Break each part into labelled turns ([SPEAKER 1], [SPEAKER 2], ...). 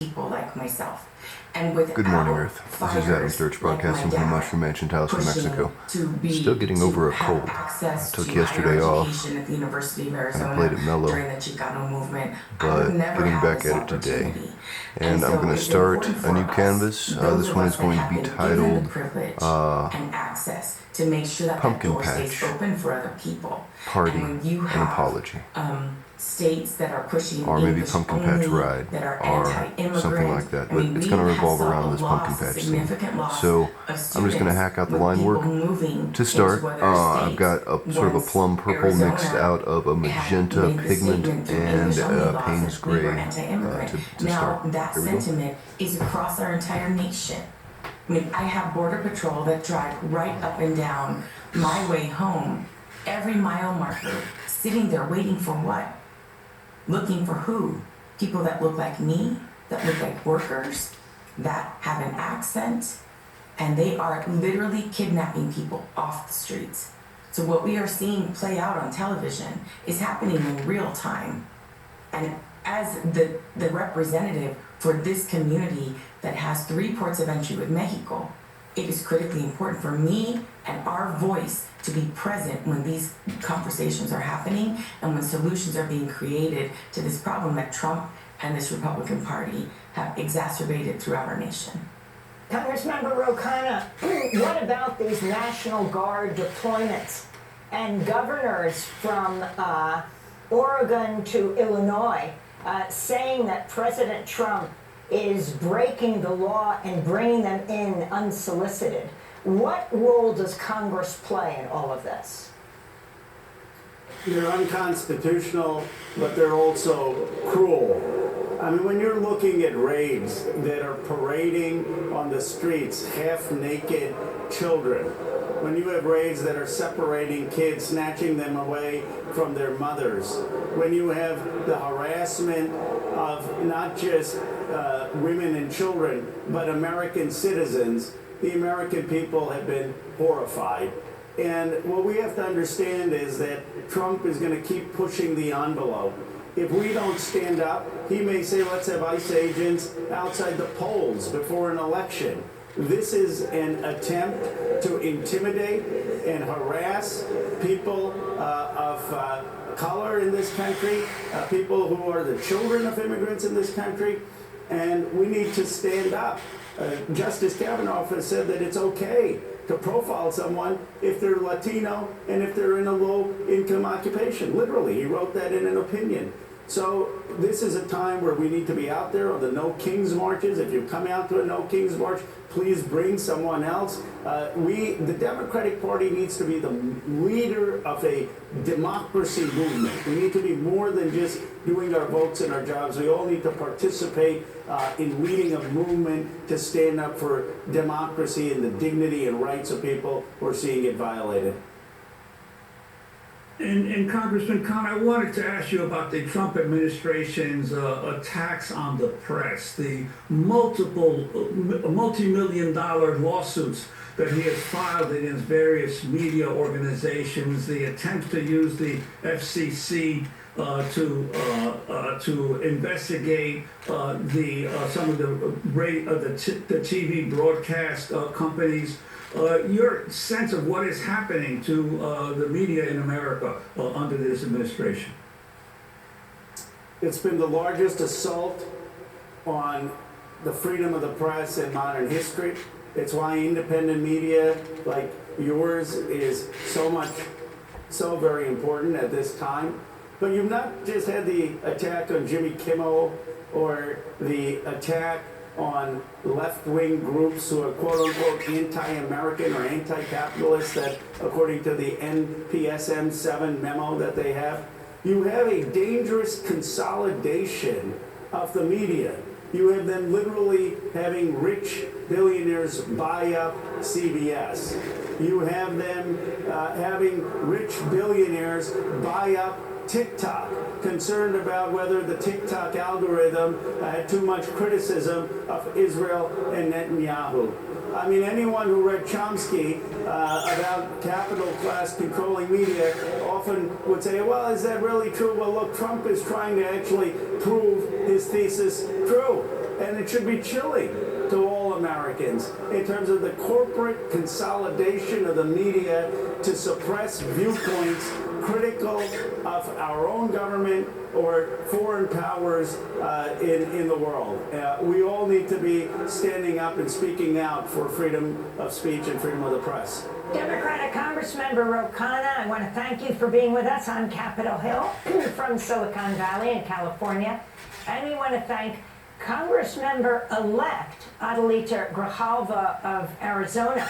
[SPEAKER 1] people like myself. And without
[SPEAKER 2] Good morning, Earth. This is Adam Sturch, broadcasting from the Mushroom Mansion Taos, New Mexico. Still getting over a cold. I took yesterday off,
[SPEAKER 1] at the University of Arizona
[SPEAKER 2] and I played it mellow,
[SPEAKER 1] during the Chicano movement.
[SPEAKER 2] but getting back at it today. And I'm going to start a new canvas. This one is going to be titled
[SPEAKER 1] to make sure that
[SPEAKER 2] Pumpkin
[SPEAKER 1] door
[SPEAKER 2] Patch
[SPEAKER 1] stays open for other people.
[SPEAKER 2] Party
[SPEAKER 1] And when you
[SPEAKER 2] and
[SPEAKER 1] have,
[SPEAKER 2] Apology.
[SPEAKER 1] States that are pushing
[SPEAKER 2] Or maybe
[SPEAKER 1] English
[SPEAKER 2] Pumpkin
[SPEAKER 1] only,
[SPEAKER 2] Patch Ride,
[SPEAKER 1] that are
[SPEAKER 2] or
[SPEAKER 1] anti-immigrant.
[SPEAKER 2] something like that.
[SPEAKER 1] I
[SPEAKER 2] But
[SPEAKER 1] mean,
[SPEAKER 2] it's
[SPEAKER 1] we
[SPEAKER 2] going to
[SPEAKER 1] have
[SPEAKER 2] revolve
[SPEAKER 1] saw
[SPEAKER 2] around
[SPEAKER 1] a
[SPEAKER 2] this
[SPEAKER 1] loss,
[SPEAKER 2] pumpkin patch thing.
[SPEAKER 1] significant loss
[SPEAKER 2] So
[SPEAKER 1] of
[SPEAKER 2] I'm just
[SPEAKER 1] students
[SPEAKER 2] going to hack out the
[SPEAKER 1] with
[SPEAKER 2] line
[SPEAKER 1] people
[SPEAKER 2] work.
[SPEAKER 1] moving
[SPEAKER 2] To start,
[SPEAKER 1] into other
[SPEAKER 2] I've
[SPEAKER 1] states.
[SPEAKER 2] got a sort of a
[SPEAKER 1] Once
[SPEAKER 2] plum purple
[SPEAKER 1] Arizona
[SPEAKER 2] mixed out of a magenta
[SPEAKER 1] had made the
[SPEAKER 2] pigment
[SPEAKER 1] statement through
[SPEAKER 2] and
[SPEAKER 1] English only laws
[SPEAKER 2] Payne's
[SPEAKER 1] that we were
[SPEAKER 2] gray
[SPEAKER 1] anti-immigrant.
[SPEAKER 2] to
[SPEAKER 1] Now
[SPEAKER 2] start.
[SPEAKER 1] that
[SPEAKER 2] Here we go.
[SPEAKER 1] sentiment is across our entire nation. I mean, I have Border Patrol that drive right up and down my way home, every mile marker, sitting there waiting for what? Looking for who? People that look like me, that look like workers, that have an accent, and they are literally kidnapping people off the streets. So what we are seeing play out on television is happening in real time. And as the representative for this community that has 3 ports of entry with Mexico, it is critically important for me and our voice to be present when these conversations are happening and when solutions are being created to this problem that Trump and this Republican Party have exacerbated throughout our nation.
[SPEAKER 3] Congressmember Rokana, what about these National Guard deployments and governors from Oregon to Illinois saying that President Trump is breaking the law and bringing them in unsolicited? What role does Congress play in all of this?
[SPEAKER 4] They're unconstitutional, but they're also cruel. I mean, when you're looking at raids that are parading on the streets half-naked children, when you have raids that are separating kids, snatching them away from their mothers, when you have the harassment of not just women and children, but American citizens, the American people have been horrified. And what we have to understand is that Trump is going to keep pushing the envelope. If we don't stand up, he may say, let's have ICE agents outside the polls before an election. This is an attempt to intimidate and harass people of color in this country, people who are the children of immigrants in this country, and we need to stand up. Justice Kavanaugh has said that it's okay to profile someone if they're Latino and if they're in a low-income occupation. Literally, he wrote that in an opinion. So this is a time where we need to be out there on the No Kings marches. If you come out to a No Kings march, please bring someone else. The Democratic Party needs to be the leader of a democracy movement. We need to be more than just doing our votes and our jobs. We all need to participate in leading a movement to stand up for democracy and the dignity and rights of people who are seeing it violated.
[SPEAKER 5] And Congressman Khan, I wanted to ask you about the Trump administration's attacks on the press, the multi-million-dollar lawsuits that he has filed against various media organizations, the attempts to use the FCC to investigate some of the TV broadcast companies. Your sense of what is happening to the media in America under this administration?
[SPEAKER 4] It's been the largest assault on the freedom of the press in modern history. It's why independent media like yours is so very important at this time. But you've not just had the attack on Jimmy Kimmel or the attack on left-wing groups who are quote-unquote anti-American or anti-capitalist, that according to the NPSM 7 memo that they have. You have a dangerous consolidation of the media. You have them literally having rich billionaires buy up CBS. You have them having rich billionaires buy up TikTok, concerned about whether the TikTok algorithm had too much criticism of Israel and Netanyahu. I mean, anyone who read Chomsky about capital class controlling media often would say, well, is that really true? Well, look, Trump is trying to actually prove his thesis true. And it should be chilling to all Americans in terms of the corporate consolidation of the media to suppress viewpoints critical of our own government or foreign powers in the world. We all need to be standing up and speaking out for freedom of speech and freedom of the press.
[SPEAKER 3] Democratic Congressmember Ro Khanna, I want to thank you for being with us on Capitol Hill from Silicon Valley in California. And we want to thank Congressmember-elect Adelita Grijalva of Arizona.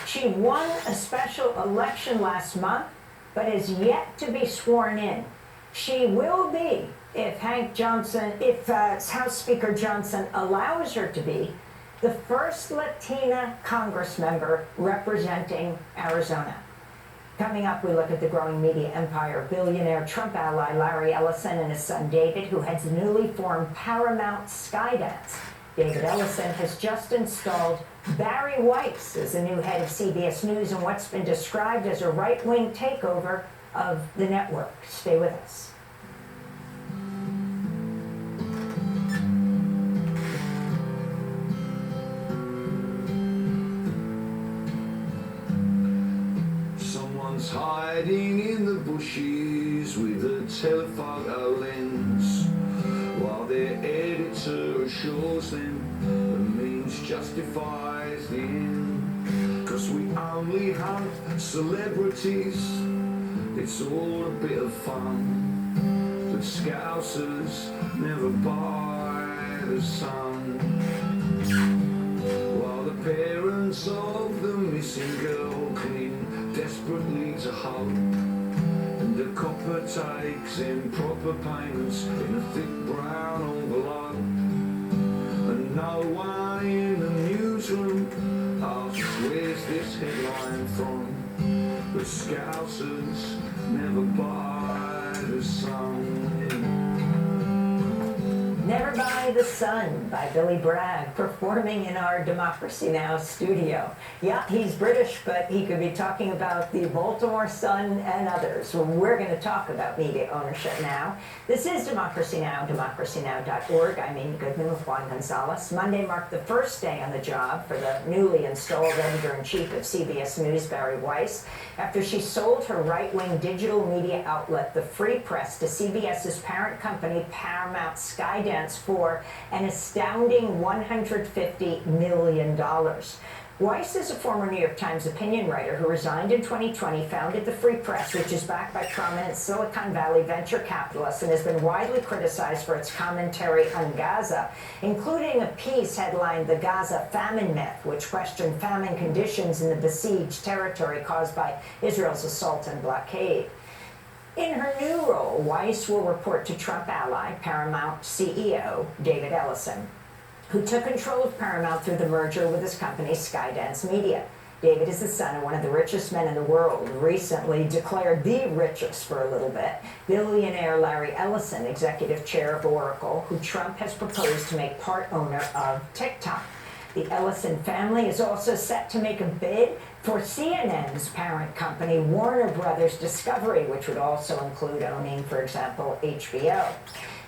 [SPEAKER 3] She won a special election last month, but is yet to be sworn in. She will be, if House Speaker Johnson allows her to be, the first Latina Congress member representing Arizona. Coming up, we look at the growing media empire. Billionaire Trump ally Larry Ellison and his son David, who heads the newly formed Paramount Skydance. David Ellison has just installed Barry Weiss as the new head of CBS News in what's been described as a right-wing takeover of the network. Stay with us.
[SPEAKER 6] Someone's hiding in the bushes with a telephoto lens, while their editor assures them the means justifies the end. 'Cause we only hunt celebrities, it's all a bit of fun, but Scousers never buy the sun. While the parents of the missing girl cling desperately to hope, and the copper takes improper payments in a thick brown envelope, and no one in the newsroom asks where's this headline from, but Scousers never buy the sun.
[SPEAKER 3] Never Buy the Sun by Billy Bragg, performing in our Democracy Now! Studio. Yeah, he's British, but he could be talking about the Baltimore Sun and others. We're going to talk about media ownership now. This is Democracy Now!, democracynow.org. I'm Amy Goodman with Juan Gonzalez. Monday marked the first day on the job for the newly installed editor-in-chief of CBS News, Barry Weiss, after she sold her right-wing digital media outlet, The Free Press, to CBS's parent company, Paramount Skydance, for an astounding $150 million. Weiss is a former New York Times opinion writer who resigned in 2020, founded the Free Press, which is backed by prominent Silicon Valley venture capitalists and has been widely criticized for its commentary on Gaza, including a piece headlined "The Gaza Famine Myth," which questioned famine conditions in the besieged territory caused by Israel's assault and blockade. In her new role, Weiss will report to Trump ally, Paramount CEO David Ellison, who took control of Paramount through the merger with his company Skydance Media. David is the son of one of the richest men in the world, recently declared the richest for a little bit, billionaire Larry Ellison, executive chair of Oracle, who Trump has proposed to make part owner of TikTok. The Ellison family is also set to make a bid for CNN's parent company, Warner Brothers Discovery, which would also include owning, for example, HBO.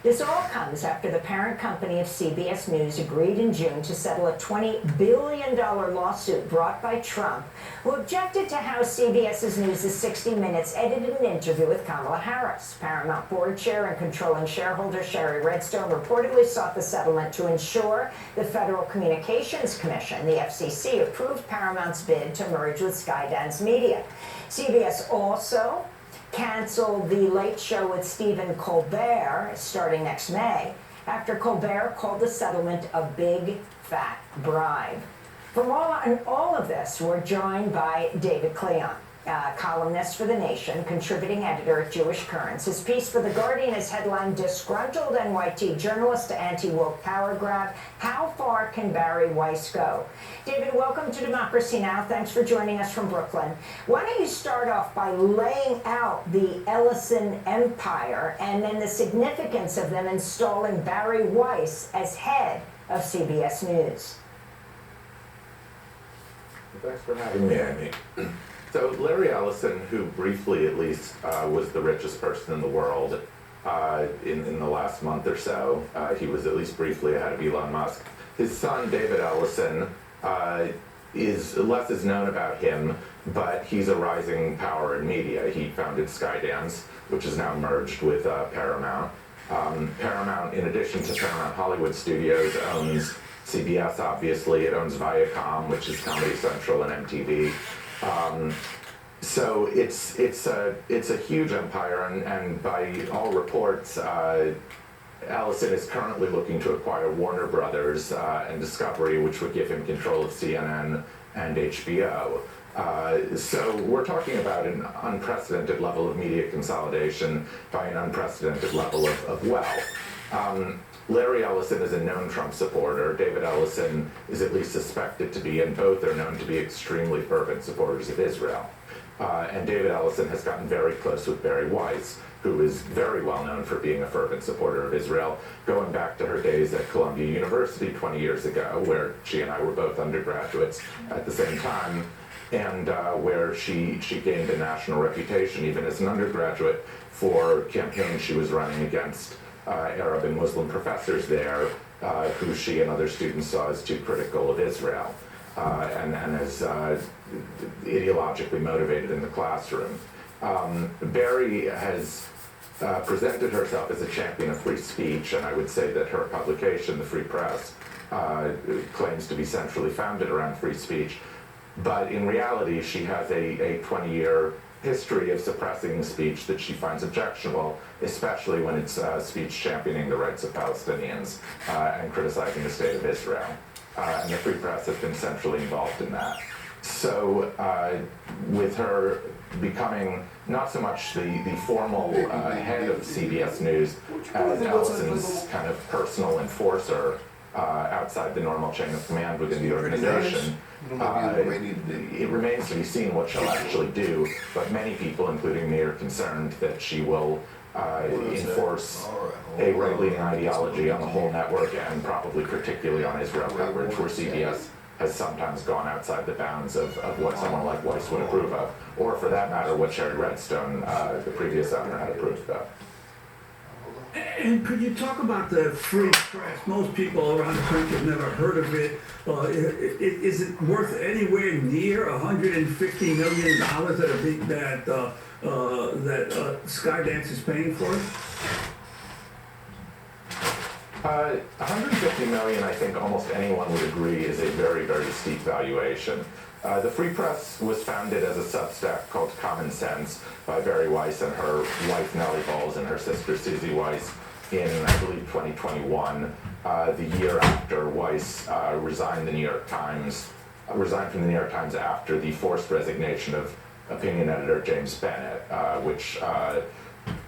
[SPEAKER 3] This all comes after the parent company of CBS News agreed in June to settle a $20 billion lawsuit brought by Trump, who objected to how CBS's News' 60 Minutes edited an interview with Kamala Harris. Paramount board chair and controlling shareholder Sherry Redstone reportedly sought the settlement to ensure the Federal Communications Commission, the FCC, approved Paramount's bid to merge with Skydance Media. CBS also canceled The Late Show with Stephen Colbert starting next May, after Colbert called the settlement a big fat bribe. From all of this, we're joined by David Cleon, columnist for The Nation, contributing editor at Jewish Currents. His piece for The Guardian is headlined "Disgruntled NYT Journalist to Anti-Woke Power Grab. How far can Barry Weiss go?" David, welcome to Democracy Now! Thanks for joining us from Brooklyn. Why don't you start off by laying out the Ellison empire and then the significance of them installing Barry Weiss as head of CBS News?
[SPEAKER 7] Thanks for having me, Amy. So Larry Ellison, who briefly at least was the richest person in the world, in the last month or so. He was at least briefly ahead of Elon Musk. His son, David Ellison, less is known about him, but he's a rising power in media. He founded Skydance, which is now merged with Paramount. Paramount, in addition to Paramount Hollywood Studios, owns CBS, obviously. It owns Viacom, which is Comedy Central and MTV. So it's a huge empire, and by all reports, Ellison is currently looking to acquire Warner Brothers and Discovery, which would give him control of CNN and HBO. So we're talking about an unprecedented level of media consolidation by an unprecedented level of wealth. Larry Ellison is a known Trump supporter. David Ellison is at least suspected to be, and both are known to be extremely fervent supporters of Israel. And David Ellison has gotten very close with Barry Weiss, who is very well known for being a fervent supporter of Israel, going back to her days at Columbia University 20 years ago, where she and I were both undergraduates at the same time, and where she gained a national reputation, even as an undergraduate, for campaigns she was running against Arab and Muslim professors there, who she and other students saw as too critical of Israel, and as ideologically motivated in the classroom. Barry has presented herself as a champion of free speech, and I would say that her publication, The Free Press, claims to be centrally founded around free speech. But in reality, she has a 20-year history of suppressing speech that she finds objectionable, especially when it's speech championing the rights of Palestinians and criticizing the state of Israel. And the Free Press has been centrally involved in that. So with her becoming not so much the formal head of CBS News as Ellison's kind of personal enforcer outside the normal chain of command within the organization, it remains to be seen what she'll actually do, but many people, including me, are concerned that she will enforce a right-leaning ideology on the whole network, and probably particularly on Israel coverage, where CBS has sometimes gone outside the bounds of what someone like Weiss would approve of, or for that matter, what Sherry Redstone, the previous owner, had approved of.
[SPEAKER 5] And could you talk about the free press? Most people around the country have never heard of it. Is it worth anywhere near $150 million that Skydance is paying for it?
[SPEAKER 7] 150 million, I think almost anyone would agree, is a very, very steep valuation. The Free Press was founded as a Substack called Common Sense by Barry Weiss and her wife Nellie Bowles and her sister Susie Weiss in, I believe, 2021, the year after Weiss resigned from the New York Times after the forced resignation of opinion editor James Bennett, which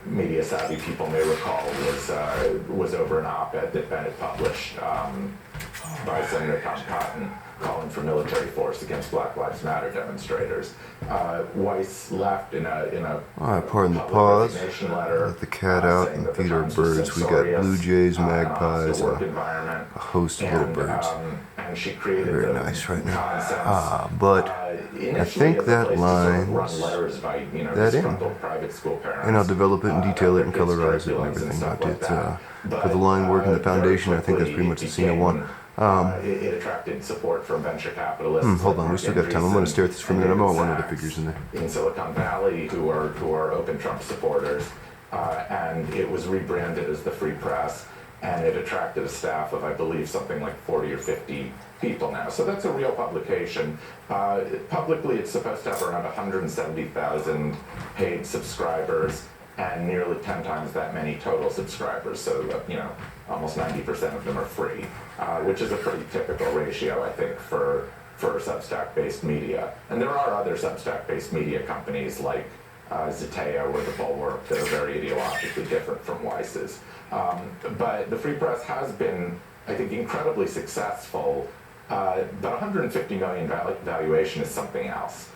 [SPEAKER 7] media savvy people may recall was over an op-ed that Bennett published by Senator Tom Cotton, calling for military force against Black Lives Matter demonstrators. Weiss left in a
[SPEAKER 2] pardon the pause. Let the cat out and feed our birds. We got blue jays, magpies, a host of little birds.
[SPEAKER 7] And she created
[SPEAKER 2] very nice right now. But I think that lines that in. And I'll develop it and detail it and colorize it and everything. But it's for the line work and the foundation, I think that's pretty much the scene I want.
[SPEAKER 7] It attracted support from venture capitalists.
[SPEAKER 2] Hold on, we still got time. I'm going to stare at this for a minute. I'm going to one of the figures in there.
[SPEAKER 7] In Silicon Valley, who are open Trump supporters, and it was rebranded as the Free Press, and it attracted a staff of, I believe, something like 40 or 50 people now. So that's a real publication. Publicly, it's supposed to have around 170,000 paid subscribers and nearly 10 times that many total subscribers. So, almost 90% of them are free, which is a pretty typical ratio, I think, for Substack-based media. And there are other Substack-based media companies like Zeteo or The Bulwark that are very ideologically different from Weiss's. But the Free Press has been, I think, incredibly successful, but 150 million valuation is something else.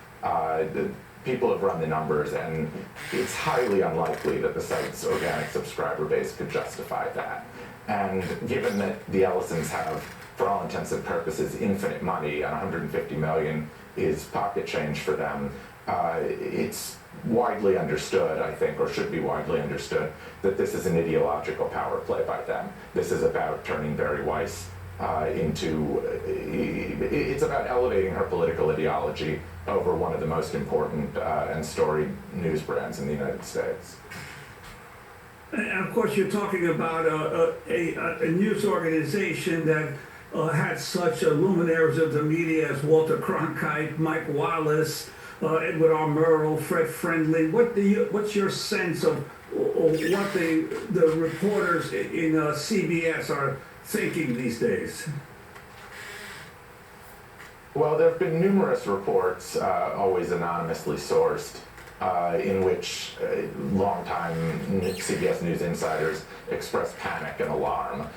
[SPEAKER 7] People have run the numbers, and it's highly unlikely that the site's organic subscriber base could justify that. And given that the Ellisons have, for all intents and purposes, infinite money, and 150 million is pocket change for them, it's widely understood, I think, or should be widely understood, that this is an ideological power play by them. This is about turning Barry Weiss it's about elevating her political ideology over one of the most important and storied news brands in the United States.
[SPEAKER 5] And of course, you're talking about a news organization that had such luminaries of the media as Walter Cronkite, Mike Wallace, Edward R. Murrow, Fred Friendly. What's your sense of what the reporters in CBS are thinking these days?
[SPEAKER 7] Well, there have been numerous reports, always anonymously sourced, in which longtime CBS News insiders express panic and alarm.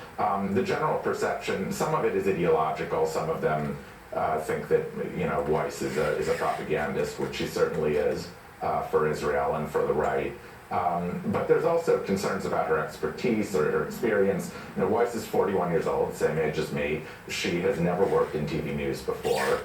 [SPEAKER 7] The general perception, some of it is ideological, some of them think that Weiss is a propagandist, which she certainly is for Israel and for the right. But there's also concerns about her expertise or her experience. Weiss is 41 years old, same age as me. She has never worked in TV news before.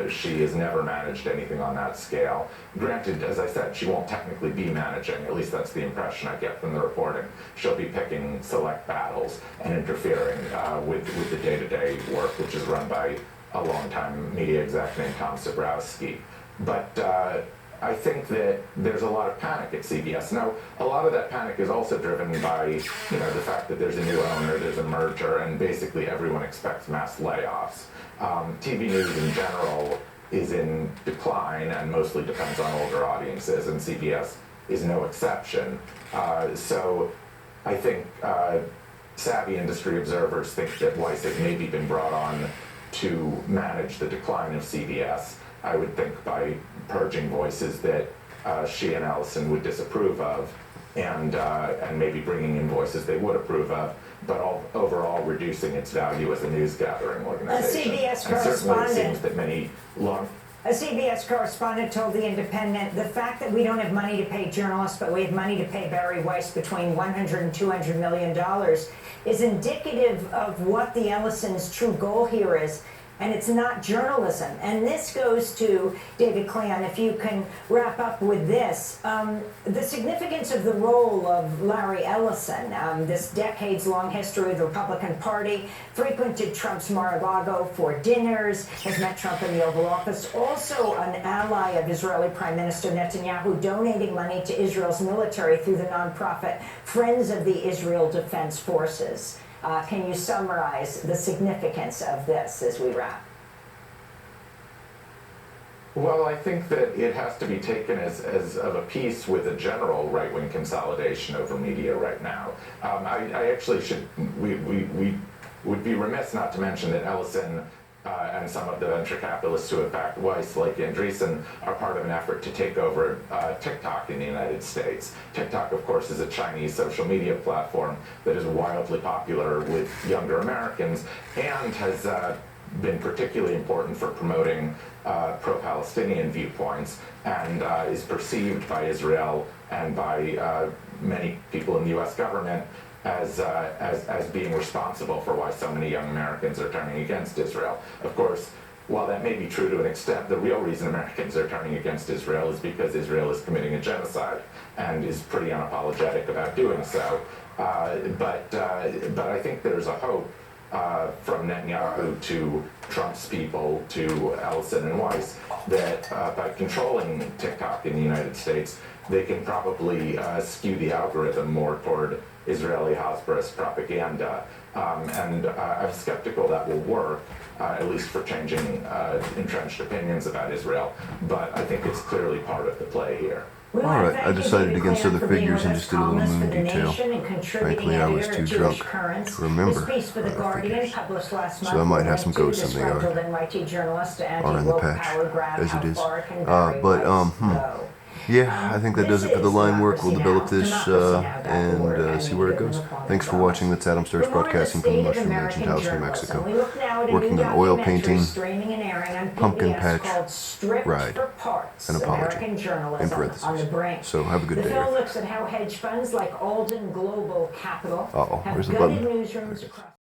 [SPEAKER 7] She has never managed anything on that scale. Granted, as I said, she won't technically be managing, at least that's the impression I get from the reporting. She'll be picking select battles and interfering with the day-to-day work, which is run by a longtime media exec named Tom Sobrowski. But I think that there's a lot of panic at CBS. Now, a lot of that panic is also driven by, the fact that there's a new owner, there's a merger, and basically everyone expects mass layoffs. TV news in general is in decline and mostly depends on older audiences, and CBS is no exception. So I think savvy industry observers think that Weiss has maybe been brought on to manage the decline of CBS. I would think by purging voices that she and Ellison would disapprove of, and maybe bringing in voices they would approve of, but overall reducing its value as a news gathering organization.
[SPEAKER 3] CBS
[SPEAKER 7] and certainly it seems
[SPEAKER 3] correspondent.
[SPEAKER 7] that
[SPEAKER 3] A CBS correspondent told The Independent, the fact that we don't have money to pay journalists, but we have money to pay Barry Weiss between $100 and $200 million is indicative of what the Ellisons' true goal here is. And it's not journalism. And this goes to, David Cleon, if you can wrap up with this, the significance of the role of Larry Ellison, this decades-long history of the Republican Party, frequented Trump's Mar-a-Lago for dinners, has met Trump in the Oval Office, also an ally of Israeli Prime Minister Netanyahu, donating money to Israel's military through the nonprofit Friends of the Israel Defense Forces. Can you summarize the significance of this as we wrap?
[SPEAKER 7] Well, I think that it has to be taken as of a piece with a general right-wing consolidation over media right now. I actually we would be remiss not to mention that Ellison and some of the venture capitalists who have backed Weiss, like Andreessen, are part of an effort to take over TikTok in the United States. TikTok, of course, is a Chinese social media platform that is wildly popular with younger Americans and has been particularly important for promoting pro-Palestinian viewpoints and is perceived by Israel and by many people in the U.S. government as being responsible for why so many young Americans are turning against Israel. Of course, while that may be true to an extent, the real reason Americans are turning against Israel is because Israel is committing a genocide and is pretty unapologetic about doing so. But I think there's a hope from Netanyahu to Trump's people to Ellison and Weiss that by controlling TikTok in the United States, they can probably skew the algorithm more toward Israeli Hasbro's propaganda. And I'm skeptical that will work, at least for changing entrenched opinions about Israel. But I think it's clearly part of the play here.
[SPEAKER 3] All
[SPEAKER 2] right, I decided against other figures and just did a little moon detail. Frankly, I was too drunk to remember figures. So I might have some ghosts in the yard, or in the patch, as it is. Yeah, I think that does it for the line work. We'll develop this and see where it goes. Thanks for watching. That's Adam Sturch broadcasting from the Mushroom Ancient House, New Mexico. Working on oil painting, pumpkin patch, ride, an apology, in parentheses. So have a good day.
[SPEAKER 3] The film looks at how hedge funds like Alden Global Capital
[SPEAKER 2] Uh-oh, where's the button?
[SPEAKER 3] newsrooms across